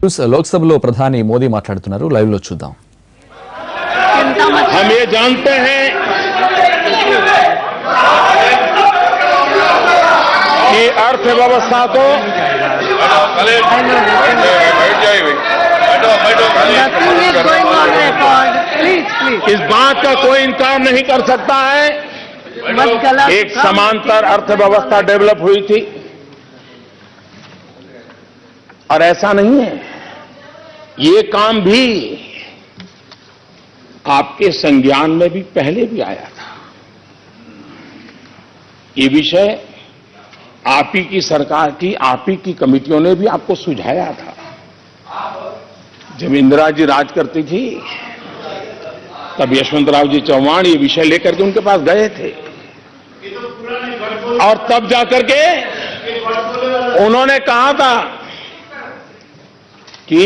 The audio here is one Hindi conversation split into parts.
లోక్సభలో ప్రధాని మోదీ మాట్లాడుతున్నారు. లైవ్ లో చూద్దాం. हम ये जानते हैं कि अर्थव्यवस्था को इस बात का कोई इनकार नहीं कर सकता है एक समांतर अर्थव्यवस्था डेवलप हुई थी और ऐसा नहीं है, ये काम भी आपके संज्ञान में भी पहले भी आया था। ये विषय आप ही की सरकार की, आप ही की कमेटियों ने भी आपको सुझाया था। जब इंदिरा जी राज करती थी तब यशवंतराव जी चौहान ये विषय लेकर के उनके पास गए थे और तब जाकर के उन्होंने कहा था कि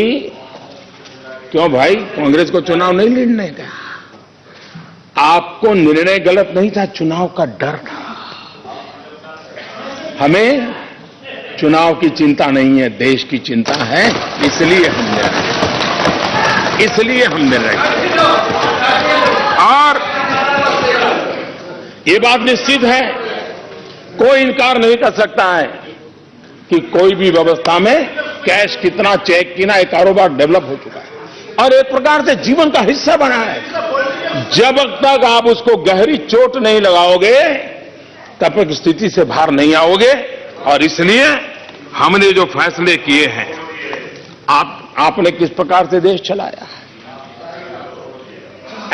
क्यों भाई कांग्रेस को चुनाव नहीं लड़ने का, आपको निर्णय गलत नहीं था, चुनाव का डर था। हमें चुनाव की चिंता नहीं है, देश की चिंता है, इसलिए हम निर्णय और ये बात निश्चित है, कोई इनकार नहीं कर सकता है कि कोई भी व्यवस्था में कैश कितना, चेक कितना, एक कारोबार डेवलप हो चुका है और एक प्रकार से जीवन का हिस्सा बना है। जब तक आप उसको गहरी चोट नहीं लगाओगे तब तक स्थिति से बाहर नहीं आओगे और इसलिए हमने जो फैसले किए हैं, आपने किस प्रकार से देश चलाया है।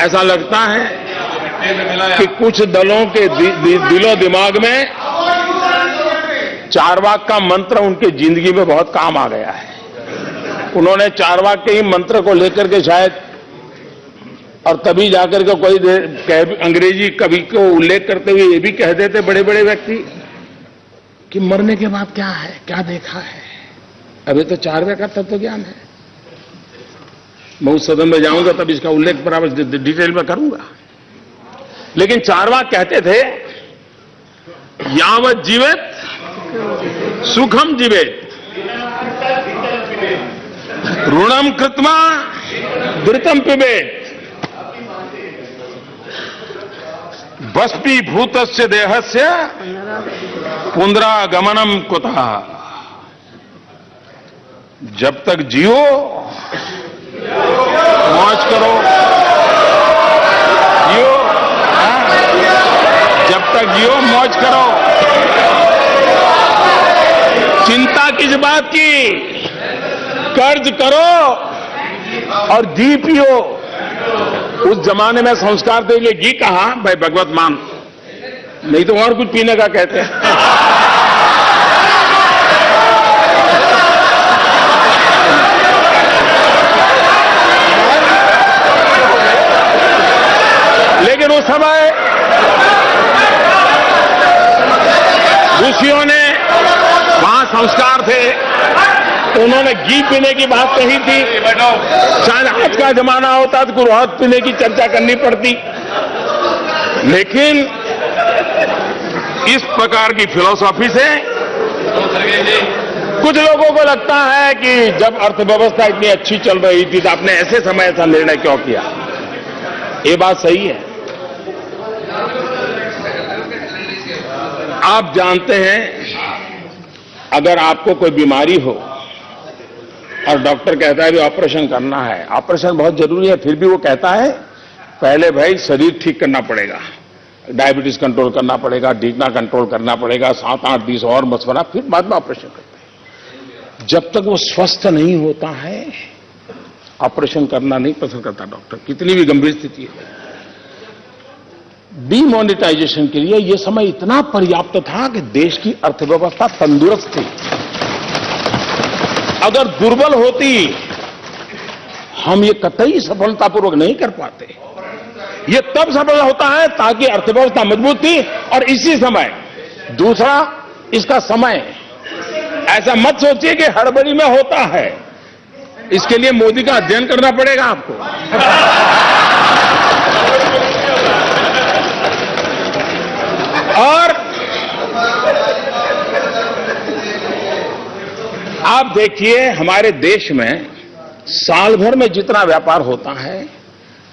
ऐसा लगता है कि कुछ दलों के दिलो दिमाग में चारवाक का मंत्र उनके जिंदगी में बहुत काम आ गया है। उन्होंने चारवाक के ही मंत्र को लेकर के शायद, और तभी जाकर के कोई अंग्रेजी कवि को उल्लेख करते हुए ये भी कह देते बड़े बड़े व्यक्ति कि मरने के बाद क्या है, क्या देखा है। अभी तो चारवाक का तत्व ज्ञान है। मैं उस सदन में जाऊंगा तब इसका उल्लेख बराबर डिटेल में करूंगा। लेकिन चारवाक कहते थे यावत जीवित सुखम जीवेत, ऋणम कृत्वा घृतम पिबेत, भस्मीभूतस्य देहस्य पुनरागमनम कुतः। जब तक जियो मौज करो, जियो, जब तक जियो मौज करो, चिंता किस बात की, कर्ज करो और घी पियो। उस जमाने में संस्कार के लिए घी कहा भाई भगवत मान, नहीं तो और कुछ पीने का कहते हैं। लेकिन उस समय ऋषियों ने, वहां संस्कार थे, उन्होंने घी पीने की बात कही थी। शायद आज का जमाना होता तो गुरुहत पीने की चर्चा करनी पड़ती। लेकिन इस प्रकार की फिलॉसफी से कुछ लोगों को लगता है कि जब अर्थव्यवस्था इतनी अच्छी चल रही थी तो आपने ऐसे समय ऐसा निर्णय क्यों किया। ये बात सही है। आप जानते हैं अगर आपको कोई बीमारी हो और डॉक्टर कहता है भी ऑपरेशन करना है, ऑपरेशन बहुत जरूरी है, फिर भी वो कहता है पहले भाई शरीर ठीक करना पड़ेगा, डायबिटीज कंट्रोल करना पड़ेगा, डीगना कंट्रोल करना पड़ेगा, 7-8 दिन और मशवरा, फिर बाद में ऑपरेशन करते हैं। जब तक वो स्वस्थ नहीं होता है ऑपरेशन करना नहीं पसंद करता डॉक्टर, कितनी भी गंभीर स्थिति है। डीमोनेटाइजेशन के लिए यह समय इतना पर्याप्त था कि देश की अर्थव्यवस्था तंदुरुस्त थी। अगर दुर्बल होती हम ये कतई सफलतापूर्वक नहीं कर पाते। ये तब सफल होता है ताकि अर्थव्यवस्था मजबूत थी। और इसी समय दूसरा, इसका समय ऐसा मत सोचिए कि हड़बड़ी में होता है, इसके लिए मोदी का अध्ययन करना पड़ेगा आपको। और आप देखिए हमारे देश में साल भर में जितना व्यापार होता है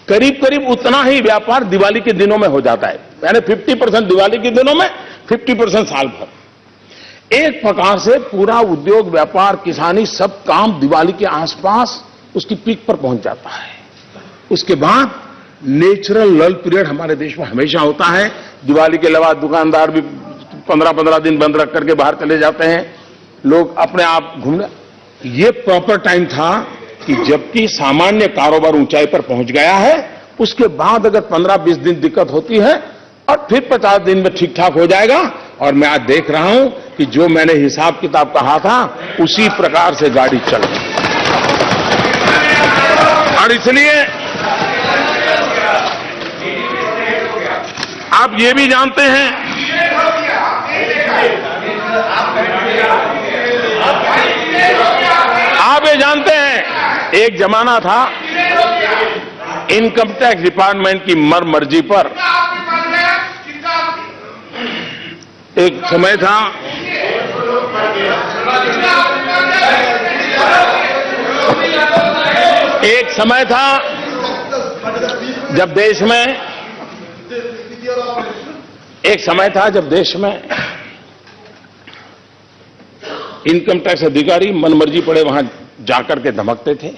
करीब करीब उतना ही व्यापार दिवाली के दिनों में हो जाता है। यानी 50% दिवाली के दिनों में, 50% साल भर। एक प्रकार से पूरा उद्योग, व्यापार, किसानी सब काम दिवाली के आसपास उसकी पीक पर पहुंच जाता है। उसके बाद नेचुरल लल पीरियड हमारे देश में हमेशा होता है। दिवाली के अलावा दुकानदार भी 15-15 दिन बंद रख करके बाहर चले जाते हैं, लोग अपने आप घूमने। ये प्रॉपर टाइम था कि जबकि सामान्य कारोबार ऊंचाई पर पहुंच गया है, उसके बाद अगर 15-20 दिन दिक्कत होती है और फिर 50 दिन में ठीक ठाक हो जाएगा। और मैं आज देख रहा हूं कि जो मैंने हिसाब किताब कहा था उसी प्रकार से गाड़ी चल रही है। और इसलिए आप ये भी जानते हैं, आप ये जानते हैं एक जमाना था इनकम टैक्स डिपार्टमेंट की मर्जी पर, एक समय था जब देश में इनकम टैक्स अधिकारी मनमर्जी पड़े वहां जाकर के धमकते थे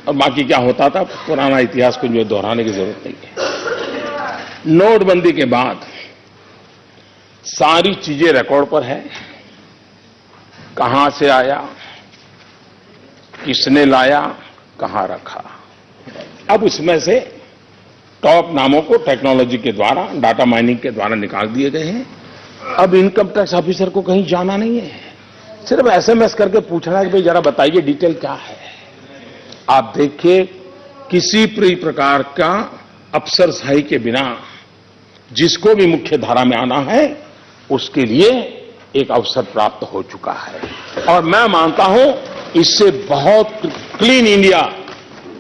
और बाकी क्या होता था पुराना इतिहास को जो दोहराने की जरूरत नहीं है। नोटबंदी के बाद सारी चीजें रिकॉर्ड पर है, कहां से आया, किसने लाया, कहां रखा। अब उसमें से टॉप नामों को टेक्नोलॉजी के द्वारा, डाटा माइनिंग के द्वारा निकाल दिए गए हैं। अब इनकम टैक्स ऑफिसर को कहीं जाना नहीं है, सिर्फ एसएमएस करके पूछना है कि भाई जरा बताइए डिटेल क्या है। आप देखिए किसी भी प्रकार का अफसरशाही के बिना जिसको भी मुख्य धारा में आना है उसके लिए एक अवसर प्राप्त हो चुका है। और मैं मानता हूं इससे बहुत क्लीन इंडिया,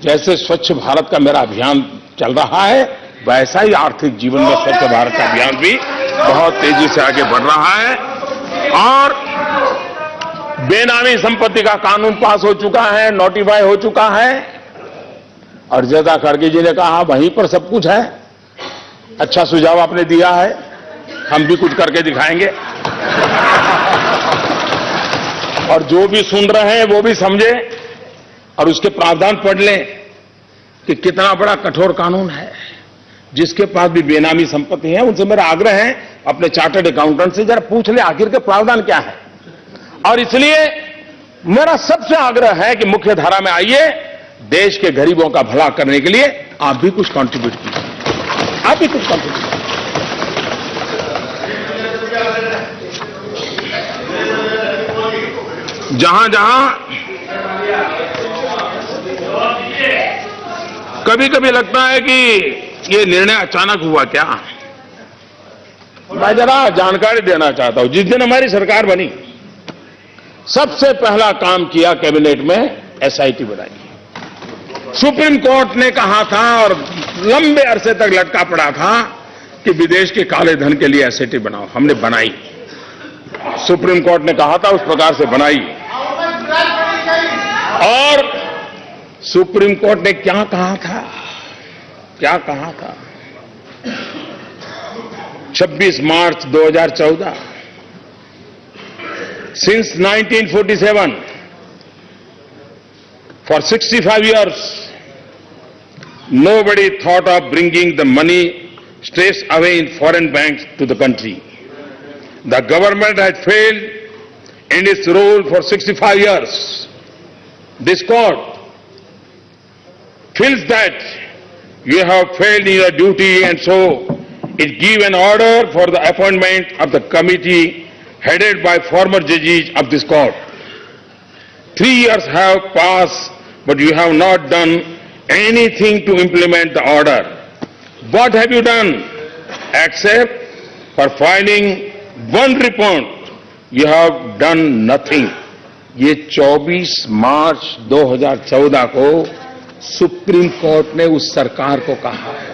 जैसे स्वच्छ भारत का मेरा अभियान चल रहा है, वैसा ही आर्थिक जीवन में स्वच्छ भारत का अभियान भी बहुत तेजी से आगे बढ़ रहा है। और बेनामी संपत्ति का कानून पास हो चुका है, नोटिफाई हो चुका है। और जैसा खड़गे जी ने कहा वहीं पर सब कुछ है। अच्छा सुझाव आपने दिया है, हम भी कुछ करके दिखाएंगे। और जो भी सुन रहे हैं वो भी समझे और उसके प्रावधान पढ़ लें कि कितना बड़ा कठोर कानून है। जिसके पास भी बेनामी संपत्ति है उनसे मेरा आग्रह है अपने चार्टर्ड अकाउंटेंट से जरा पूछ ले आखिर के प्रावधान क्या है। और इसलिए मेरा सबसे आग्रह है कि मुख्य धारा में आइए, देश के गरीबों का भला करने के लिए आप भी कुछ कंट्रीब्यूट कीजिए, आप भी कुछ कंट्रीब्यूट कीजिए। जहां जहां कभी कभी लगता है कि ये निर्णय अचानक हुआ क्या, मैं जरा जानकारी देना चाहता हूं। जिस दिन हमारी सरकार बनी सबसे पहला काम किया कैबिनेट में एसआईटी बनाई। सुप्रीम कोर्ट ने कहा था और लंबे अरसे तक लटका पड़ा था कि विदेश के काले धन के लिए एसआईटी बनाओ, हमने बनाई। सुप्रीम कोर्ट ने कहा था उस प्रकार से बनाई। और सुप्रीम कोर्ट ने क्या कहा था, 26 मार्च 2014, since 1947 for 65 years nobody thought of bringing the money straight away in foreign banks to the country. The government had failed in its role for 65 years. This court feels that you have failed in your duty, and so it gives an order for the appointment of the committee headed by former judges of this court. 3 years have passed, but you have not done anything to implement the order. What have you done? Except for filing one report, you have done nothing. ये 24 मार्च 2014 को सुप्रीम कोर्ट ने उस सरकार को कहा है।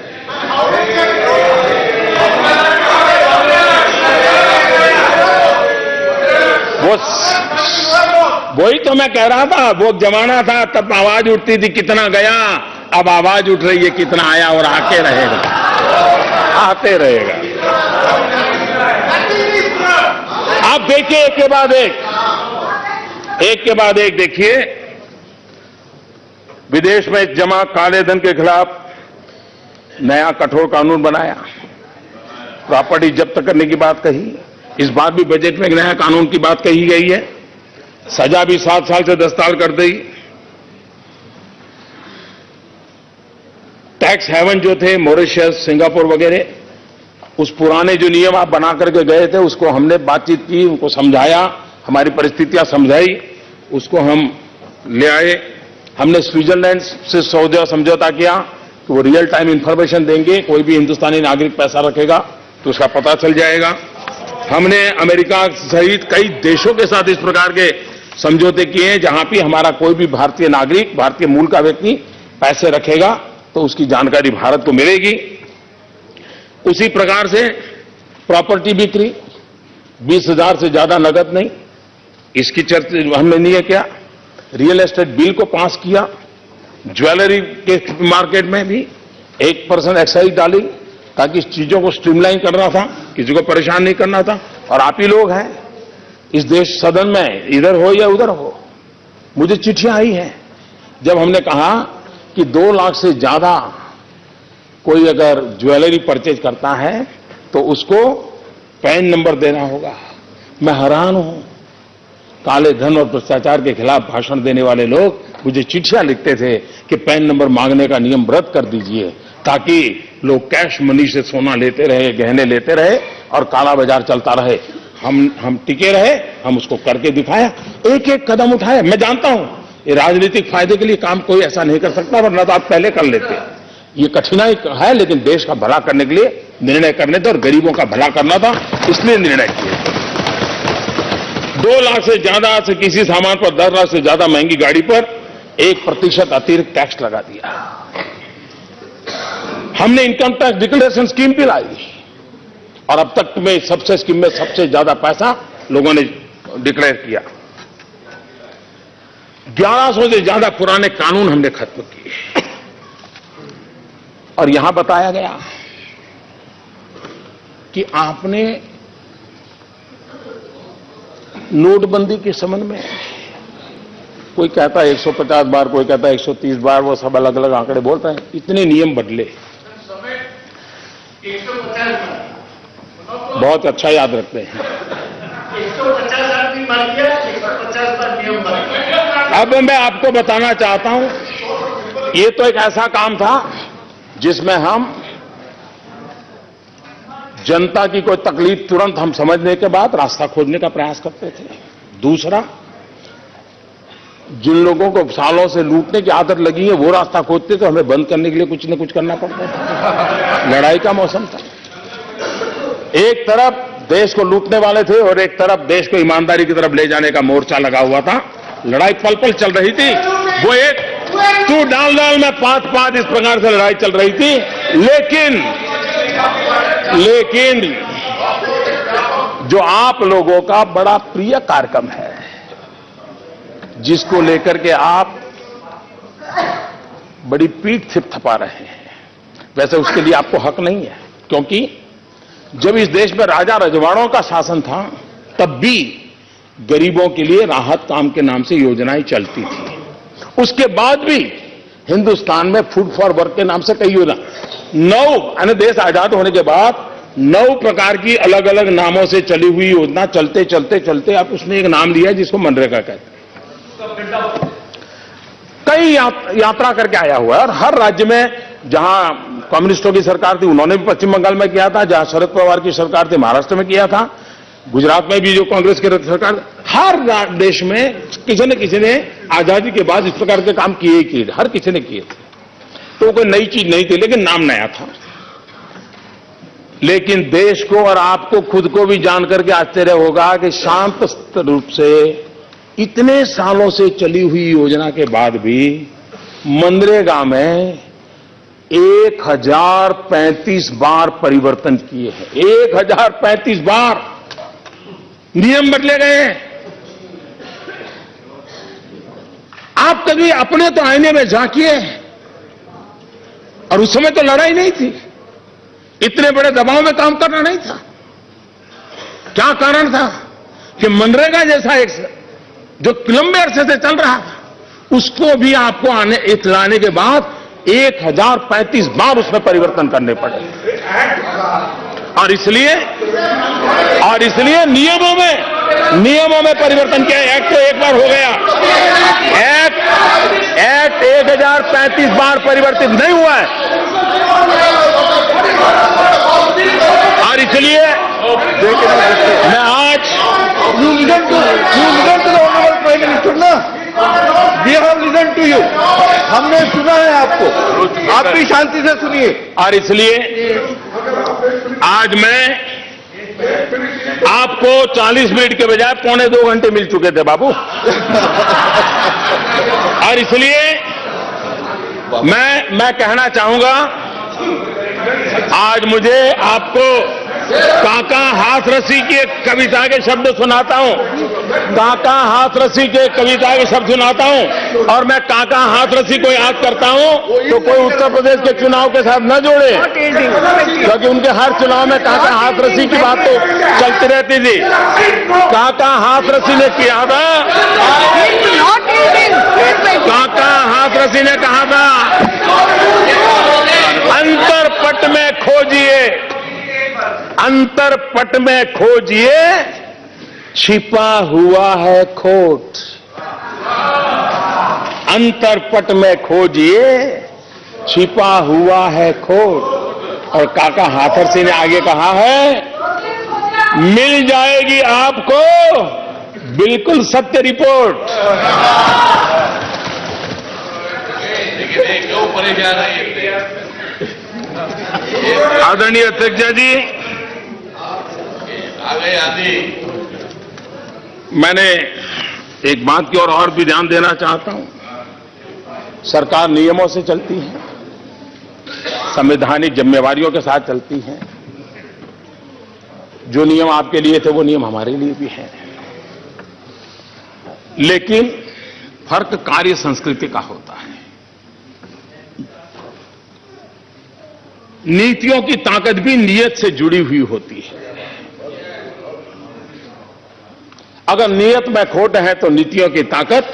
वही तो मैं कह रहा था, वो जमाना था तब आवाज उठती थी कितना गया, अब आवाज उठ रही है कितना आया और आके रहेगा, आते रहेगा। आप देखिए एक के बाद एक देखिए, विदेश में जमा काले धन के खिलाफ नया कठोर कानून बनाया, प्रॉपर्टी जब्त करने की बात कही। इस बार भी बजट में एक नया कानून की बात कही गई है, सजा भी 7 साल से 10 साल कर दी। टैक्स हेवन जो थे मॉरिशस, सिंगापुर वगैरह, उस पुराने जो नियम आप बना करके गए थे उसको हमने बातचीत की, उनको समझाया, हमारी परिस्थितियां समझाई, उसको हम ले आए। हमने स्विट्जरलैंड से समझौता किया कि वो रियल टाइम इंफॉर्मेशन देंगे, कोई भी हिंदुस्तानी नागरिक पैसा रखेगा तो उसका पता चल जाएगा। हमने अमेरिका सहित कई देशों के साथ इस प्रकार के समझौते किए हैं, जहां भी हमारा कोई भी भारतीय नागरिक, भारतीय मूल का व्यक्ति पैसे रखेगा तो उसकी जानकारी भारत को मिलेगी। उसी प्रकार से प्रॉपर्टी बिक्री 20,000 से ज्यादा नगद नहीं, इसकी चर्चा हमने नहीं किया। रियल एस्टेट बिल को पास किया, ज्वेलरी के मार्केट में भी 1% एक्साइज डाली ताकि इस चीजों को स्ट्रीमलाइन करना था, किसी को परेशान नहीं करना था। और आप ही लोग हैं इस देश सदन में, इधर हो या उधर हो, मुझे चिट्ठियां आई हैं जब हमने कहा कि 2 लाख से ज्यादा कोई अगर ज्वेलरी परचेज करता है तो उसको पैन नंबर देना होगा। मैं हैरान हूं, काले धन और भ्रष्टाचार के खिलाफ भाषण देने वाले लोग मुझे चिट्ठियां लिखते थे कि पैन नंबर मांगने का नियम रद्द कर दीजिए ताकि लोग कैश मनी से सोना लेते रहे, गहने लेते रहे और काला बाजार चलता रहे। हम टिके रहे, हम उसको करके दिखाया, एक एक कदम उठाया। मैं जानता हूं ये राजनीतिक फायदे के लिए काम कोई ऐसा नहीं कर सकता, वरना तो आप पहले कर लेते। ये कठिनाई है, लेकिन देश का भला करने के लिए निर्णय करने थे और गरीबों का भला करना था, इसलिए निर्णय किए थे। 2 लाख से ज्यादा से किसी सामान पर 10 लाख से ज्यादा महंगी गाड़ी पर 1% अतिरिक्त टैक्स लगा दिया। हमने इनकम टैक्स डिक्लेरेशन स्कीम भी लाई और अब तक में सबसे स्कीम में सबसे ज्यादा पैसा लोगों ने डिक्लेयर किया। 1100 से ज्यादा पुराने कानून हमने खत्म किए और यहां बताया गया कि आपने नोटबंदी के संबंध में, कोई कहता है 150 बार, कोई कहता है 130 बार, वो सब अलग अलग आंकड़े बोल रहे हैं, इतने नियम बदले। 150 बहुत अच्छा याद रखते हैं। 150 आदमी मर गया, 150 बार नियम बन गया। अब मैं आपको बताना चाहता हूं, ये तो एक ऐसा काम था जिसमें हम जनता की कोई तकलीफ तुरंत हम समझने के बाद रास्ता खोजने का प्रयास करते थे। दूसरा, जिन लोगों को सालों से लूटने की आदत लगी है वो रास्ता खोजते तो हमें बंद करने के लिए कुछ न कुछ करना पड़ता था। लड़ाई का मौसम था, एक तरफ देश को लूटने वाले थे और एक तरफ देश को ईमानदारी की तरफ ले जाने का मोर्चा लगा हुआ था। लड़ाई पल पल चल रही थी, वो एक तू डाल डाल में 5-5 इस प्रकार से लड़ाई चल रही थी। लेकिन जो आप लोगों का बड़ा प्रिय कार्यक्रम है, जिसको लेकर के आप बड़ी पीठ थपथपा रहे हैं, वैसे उसके लिए आपको हक नहीं है, क्योंकि जब इस देश में राजा रजवाड़ों का शासन था तब भी गरीबों के लिए राहत काम के नाम से योजनाएं चलती थी। उसके बाद भी हिंदुस्तान में फूड फॉर वर्क के नाम से कई योजना, 9 देश आजाद होने के बाद 9 प्रकार की अलग अलग नामों से चली हुई योजना चलते चलते चलते अब उसने एक नाम लिया जिसको मनरेगा कहते हैं। कई यात्रा करके आया हुआ है और हर राज्य में, जहां कम्युनिस्टों की सरकार थी उन्होंने भी पश्चिम बंगाल में किया था, जहां शरद पवार की सरकार थी महाराष्ट्र में किया था, गुजरात में भी जो कांग्रेस की सरकार, हर देश में किसी न किसी ने आजादी के बाद इस प्रकार के काम किए ही किए, हर किसी ने किए थे। तो कोई नई चीज नहीं थी, लेकिन नाम नया था। लेकिन देश को और आपको खुद को भी जान करके आश्चर्य होगा कि शांत रूप से इतने सालों से चली हुई योजना के बाद भी मनरेगा में 1035 बार परिवर्तन किए हैं। 1035 बार नियम बदले गए हैं। आप कभी अपने तो आईने में झांकिए, और उस समय तो लड़ाई नहीं थी, इतने बड़े दबाव में काम करना नहीं था। क्या कारण था कि मनरेगा जैसा एक जो लंबे अरसे से चल रहा था, उसको भी आपको लाने के बाद 1035 बार उसमें परिवर्तन करने पड़े। और इसलिए नियमों में परिवर्तन किया। एक्ट तो एक बार हो गया, एक्ट 1035 बार परिवर्तित नहीं हुआ है। और इसलिए मैं आज प्राइम मिनिस्टर ना, we have listen to you, हमने सुना है आपको, आप भी शांति से सुनिए। और इसलिए आज मैं आपको 40 मिनट के बजाय 1.25 घंटे मिल चुके थे बाबू। और इसलिए मैं कहना चाहूंगा, आज मुझे आपको काका हाथरसी की एक कविता के शब्द सुनाता हूं। काका हाथरसी के कविता के शब्द सुनाता हूं, और मैं काका हाथरसी को याद करता हूं तो कोई उत्तर प्रदेश के चुनाव के साथ न जोड़े, क्योंकि उनके हर चुनाव में काका हाथरसी की बात तो चलती रहती थी। काका हाथरसी ने किया था, काका हाथरसी ने कहा था, अंतरपट में खोजिए, अंतरपट में खोजिए, छिपा हुआ है खोट। अंतरपट में खोजिए, छिपा हुआ है खोट। और काका हाथरसी ने आगे कहा है, मिल जाएगी आपको बिल्कुल सत्य रिपोर्ट। आदरणीय अध्यक्ष जी, मैंने एक बात की ओर और भी ध्यान देना चाहता हूं। सरकार नियमों से चलती है, संवैधानिक जिम्मेवारियों के साथ चलती है। जो नियम आपके लिए थे वो नियम हमारे लिए भी हैं, लेकिन फर्क कार्य संस्कृति का होता है। नीतियों की ताकत भी नियत से जुड़ी हुई होती है। अगर नियत में खोट है तो नीतियों की ताकत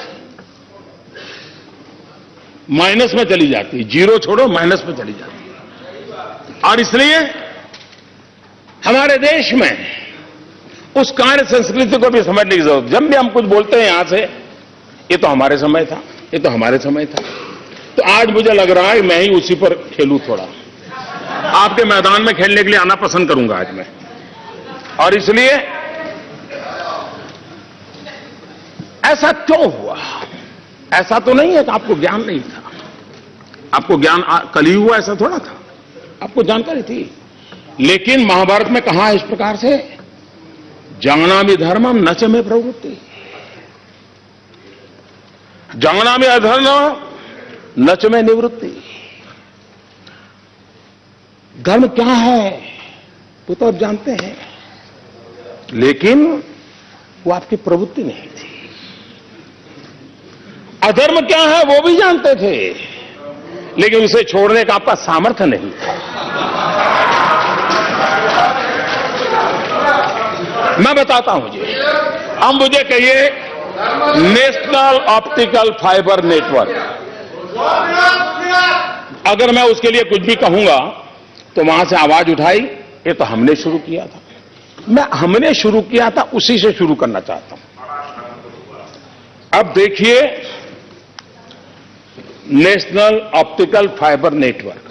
माइनस में चली जाती है, जीरो छोड़ो माइनस में चली जाती है। और इसलिए हमारे देश में उस कार्य संस्कृति को भी समझने की जरूरत। जब भी हम कुछ बोलते हैं यहां से, ये तो हमारे समय था, ये तो हमारे समय था, तो आज मुझे लग रहा है मैं ही उसी पर खेलूं। थोड़ा आपके मैदान में खेलने के लिए आना पसंद करूंगा आज मैं। और इसलिए ऐसा क्यों हुआ? ऐसा तो नहीं है कि आपको ज्ञान नहीं था, आपको ज्ञान कल ही हुआ, ऐसा थोड़ा था, आपको जानकारी थी। लेकिन महाभारत में कहा है इस प्रकार से, जानामि धर्मम न च मे प्रवृत्ति। जानामि अधर्म न च मे निवृत्ति। धर्म क्या है वो तो आप जानते हैं, लेकिन वो आपकी प्रवृत्ति नहीं थी। अधर्म क्या है वो भी जानते थे, लेकिन उसे छोड़ने का आपका सामर्थ्य नहीं था। मैं बताता हूं जी, अब मुझे कहिए, नेशनल ऑप्टिकल फाइबर नेटवर्क, अगर मैं उसके लिए कुछ भी कहूंगा तो वहां से आवाज उठाई, ये तो हमने शुरू किया था। मैं हमने शुरू किया था उसी से शुरू करना चाहता हूं। अब देखिए, नेशनल ऑप्टिकल फाइबर नेटवर्क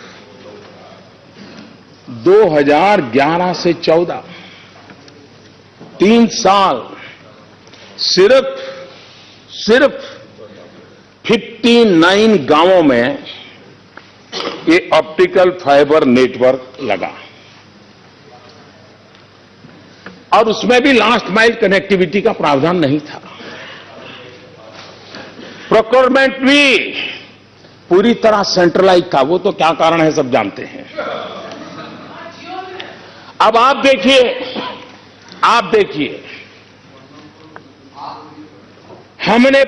2011 से 14 3 साल सिर्फ 59 गांवों में ये ऑप्टिकल फाइबर नेटवर्क लगा, और उसमें भी लास्ट माइल कनेक्टिविटी का प्रावधान नहीं था। प्रोक्योरमेंट भी पूरी तरह सेंट्रलाइज था। वो तो क्या कारण है सब जानते हैं। अब आप देखिए, हमने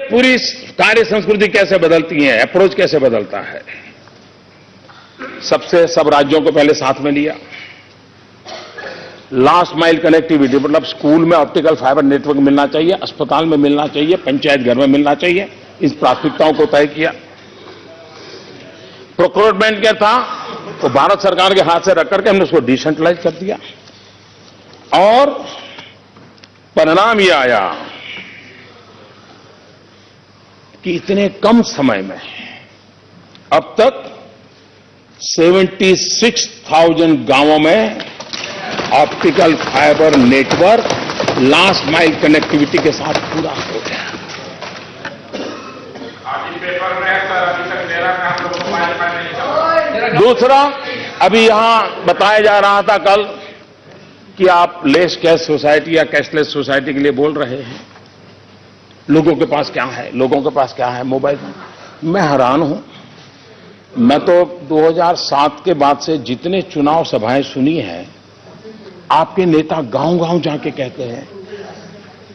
कार्य संस्कृति कैसे बदलती है, अप्रोच कैसे बदलता है। सब राज्यों को पहले साथ में लिया। लास्ट माइल कनेक्टिविटी, मतलब स्कूल में ऑप्टिकल फाइबर नेटवर्क मिलना चाहिए, अस्पताल में मिलना चाहिए, पंचायत घर में मिलना चाहिए, इस प्राथमिकताओं को तय किया। प्रोक्योरमेंट क्या था, वो भारत सरकार के हाथ से रख करके हमने उसको डिसेंट्रलाइज कर दिया और परिणाम यह आया कि इतने कम समय में अब तक 76,000 गांवों में optical fibre network last mile connectivity के साथ पूरा हो गया। दूसरा, अभी यहां बताया जा रहा था कल कि आप लेस कैश सोसाइटी या कैशलेस सोसाइटी के लिए बोल रहे हैं। लोगों के पास क्या है, लोगों के पास क्या है, मोबाइल फोन। मैं हैरान हूं। मैं तो 2007 के बाद से जितने चुनाव सभाएं सुनी हैं, आपके नेता गांव-गांव जाके कहते हैं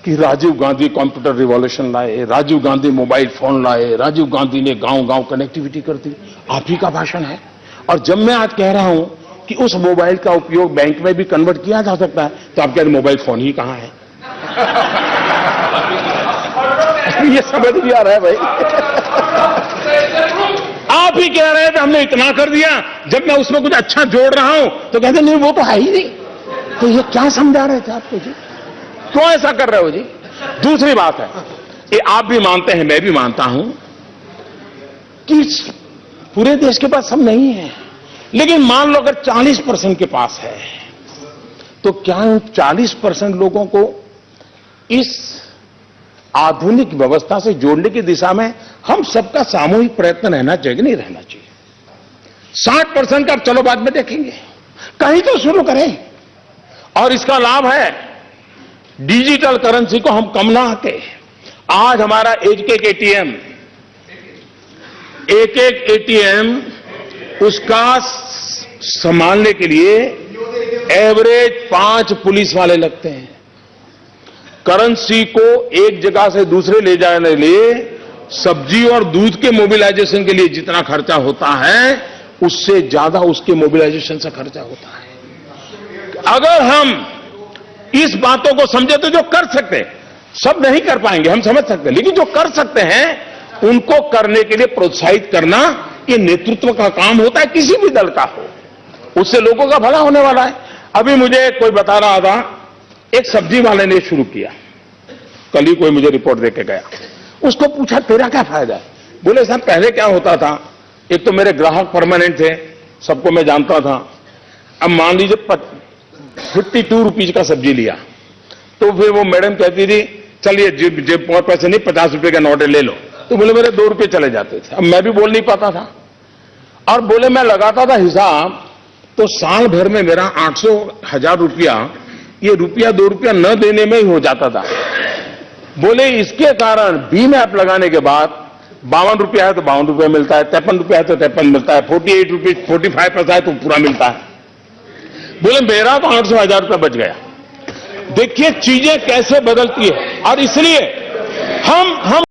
कि राजीव गांधी कंप्यूटर रिवॉल्यूशन लाए, राजीव गांधी मोबाइल फोन लाए, राजीव गांधी ने गांव-गांव कनेक्टिविटी कर दी। आप ही का भाषण है। और जब मैं आज कह रहा हूं कि उस मोबाइल का उपयोग बैंक में भी कन्वर्ट किया जा सकता है, तो आप कह रहे मोबाइल फोन ही कहां है? ये समझ नहीं आ रहा है भाई। आप ही कह रहे थे हमने इतना कर दिया, जब मैं उसमें कुछ अच्छा जोड़ रहा हूं तो कहते नहीं वो तो है ही नहीं। तो ये क्या समझा रहे थे आपको जी? क्यों ऐसा कर रहे हो जी? दूसरी बात है, ये आप भी मानते हैं, मैं भी मानता हूं कि पूरे देश के पास सब नहीं है, लेकिन मान लो अगर 40% के पास है, तो क्या उन 40% लोगों को इस आधुनिक व्यवस्था से जोड़ने की दिशा में हम सबका सामूहिक प्रयत्न रहना चाहिए कि नहीं रहना चाहिए? 60% का चलो बाद में देखेंगे, कहीं तो शुरू करें। और इसका लाभ है डिजिटल करेंसी को हम कम ना आके, आज हमारा एक एक एटीएम उसका संभालने के लिए एवरेज 5 पुलिस वाले लगते हैं। करेंसी को एक जगह से दूसरे ले जाने के लिए सब्जी और दूध के मोबिलाइजेशन के लिए जितना खर्चा होता है, उससे ज्यादा उसके मोबिलाइजेशन से खर्चा होता है। अगर हम इस बातों को समझे तो जो कर सकते हैं, सब नहीं कर पाएंगे हम समझ सकते हैं, लेकिन जो कर सकते हैं उनको करने के लिए प्रोत्साहित करना, ये नेतृत्व का काम होता है, किसी भी दल का हो। उससे लोगों का भला होने वाला है। अभी मुझे कोई बता रहा था, एक सब्जी वाले ने शुरू किया, कल ही कोई मुझे रिपोर्ट देके गया। उसको पूछा तेरा क्या फायदा है? बोले साहब पहले क्या होता था, एक तो मेरे ग्राहक परमानेंट थे, सबको मैं जानता था। अब मान लीजिए 52 रुपीज का सब्जी लिया, तो फिर वो मैडम कहती थी चलिए जेब और पैसे नहीं, 50 रुपए का नोट ले लो, तो बोले मेरे 2 रुपए चले जाते थे। अब मैं भी बोल नहीं पाता था, और बोले मैं लगाता था हिसाब, तो साल भर में मेरा 800-1000 रुपया, ये रुपया 2 रुपया न देने में ही हो जाता था। बोले इसके कारण भीम ऐप लगाने के बाद 52 रुपया है तो 52 रुपया मिलता है, 53 रुपया है तो 53 मिलता है, 48 रुपये 45 पैसा है तो पूरा मिलता है। बोले मेरा तो 800-1000 रुपया बच गया। देखिए चीजें कैसे बदलती है। और इसलिए हम